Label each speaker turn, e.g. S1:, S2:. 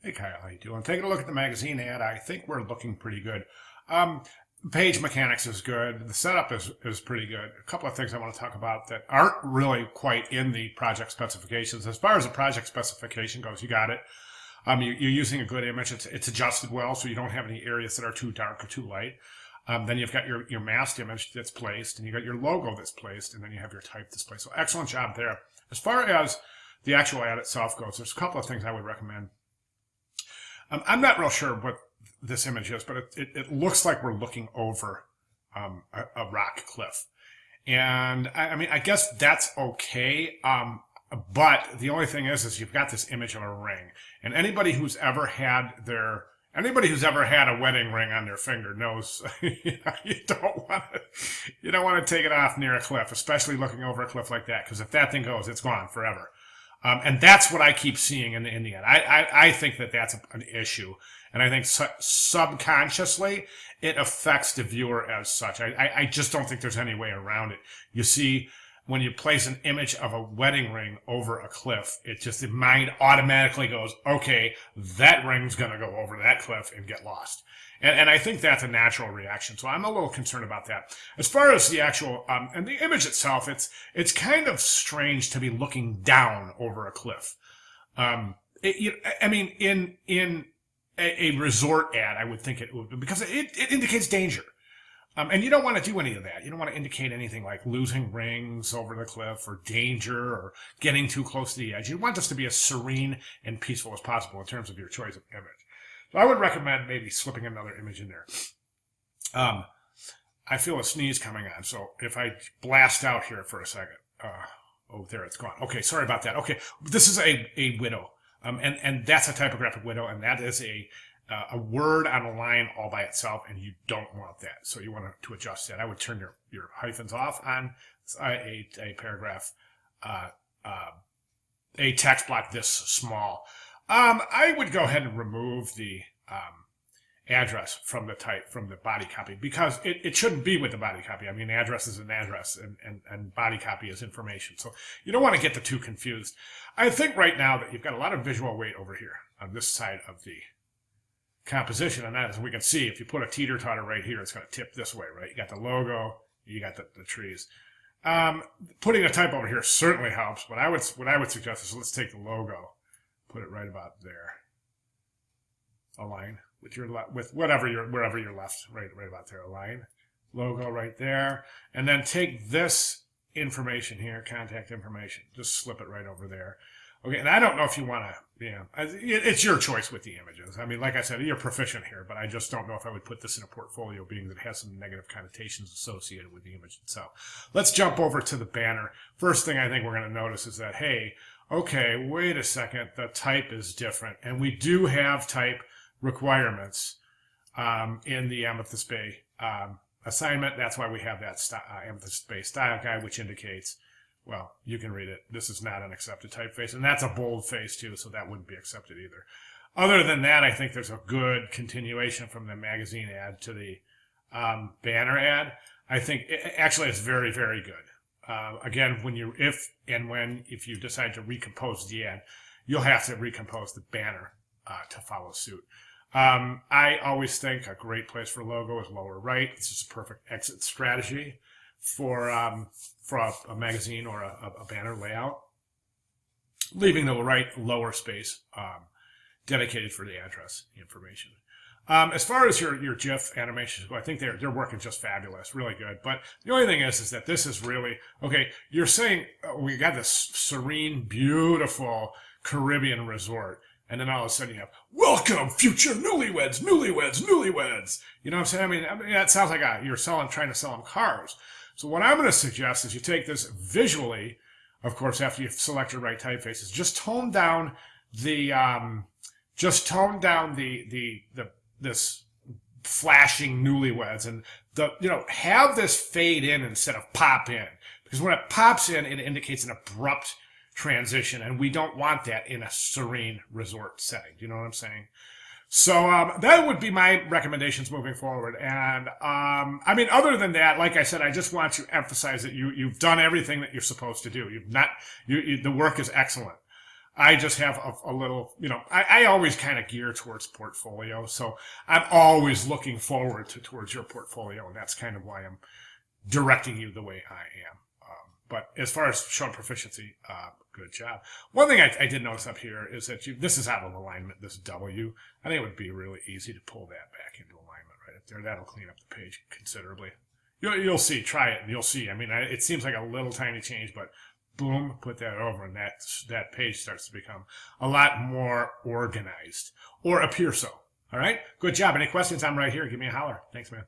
S1: Hey Kyle, how you doing? Taking a look at the magazine ad, I think we're looking pretty good. Page mechanics is good. The setup is pretty good. A couple of things I want to talk about that aren't really quite in the project specifications. As far as the project specification goes, you got it. You're using a good image. It's adjusted well, so you don't have any areas that are too dark or too light. Then you've got your masked image that's placed, and you got your logo that's placed, and then you have your type display. So excellent job there. As far as the actual ad itself goes, there's a couple of things I would recommend. I'm not real sure what this image is, but it looks like we're looking over a rock cliff. And I guess that's okay. But the only thing is you've got this image of a ring, and anybody who's ever had a wedding ring on their finger knows you don't want to take it off near a cliff, especially looking over a cliff like that, because if that thing goes, it's gone forever. And that's what I keep seeing in the end. I think that that's an issue. And I think subconsciously it affects the viewer as such. I just don't think there's any way around it. You see, when you place an image of a wedding ring over a cliff, the mind automatically goes, okay, that ring's going to go over that cliff and get lost. And I think that's a natural reaction. So I'm a little concerned about that. As far as the actual, and the image itself, it's kind of strange to be looking down over a cliff. In a resort ad, I would think it would, because it indicates danger. And you don't want to do any of that. You don't want to indicate anything like losing rings over the cliff or danger or getting too close to the edge. You want this to be as serene and peaceful as possible in terms of your choice of image. So I would recommend maybe slipping another image in there. I feel a sneeze coming on, so if I blast out here for a second. Oh, there, it's gone. Okay, sorry about that. Okay, this is a widow, and that's a typographic widow, and that is a word on a line all by itself, and you don't want that. So you want to adjust that. I would turn your hyphens off on a paragraph, a text block this small. I would go ahead and remove the address from the body copy, because it shouldn't be with the body copy. I mean, address is an address, and body copy is information. So you don't want to get the two confused. I think right now that you've got a lot of visual weight over here on this side of the composition, and as we can see, if you put a teeter-totter right here, it's going to tip this way, right? You got the logo, you got the trees. Putting a type over here certainly helps, but what I would suggest is let's take the logo, put it right about there. Align with wherever you're left, right about there. Align, logo right there, and then take this information here, contact information, just slip it right over there. Okay, and I don't know if you want to, it's your choice with the images. I mean, like I said, you're proficient here, but I just don't know if I would put this in a portfolio, being that it has some negative connotations associated with the image itself. Let's jump over to the banner. First thing I think we're going to notice is that, hey, okay, wait a second, the type is different. And we do have type requirements in the Amethyst Bay assignment. That's why we have that Amethyst Bay style guide, which indicates, well, you can read it, this is not an accepted typeface, and that's a bold face too, so that wouldn't be accepted either. Other than that, I think there's a good continuation from the magazine ad to the banner ad. I think actually it's very, very good. Again, if you decide to recompose the ad, you'll have to recompose the banner to follow suit. I always think a great place for logo is lower right. It's just a perfect exit strategy for a magazine or a banner layout, leaving the right lower space dedicated for the address information. As far as your GIF animations go, I think they're working just fabulous, really good. But the only thing is that this is really, okay, you're saying we got this serene, beautiful Caribbean resort, and then all of a sudden you have, welcome, future newlyweds, newlyweds, newlyweds. You know what I'm saying? I mean that sounds like you're trying to sell them cars. So what I'm going to suggest is you take this visually, of course, after you select your right typefaces, just tone down this flashing newlyweds, and have this fade in instead of pop in, because when it pops in, it indicates an abrupt transition, and we don't want that in a serene resort setting. Do you know what I'm saying? So that would be my recommendations moving forward. And other than that, like I said, I just want to emphasize that you've done everything that you're supposed to do. The work is excellent. I just have a little, I always kind of gear towards portfolio. So I'm always looking forward towards your portfolio. And that's kind of why I'm directing you the way I am. But as far as showing proficiency, good job. One thing I did notice up here is that this is out of alignment, this W. I think it would be really easy to pull that back into alignment right up there. That'll clean up the page considerably. You'll see. Try it, and you'll see. I mean, it seems like a little tiny change, but boom, put that over, and that page starts to become a lot more organized, or appear so. All right? Good job. Any questions? I'm right here. Give me a holler. Thanks, man.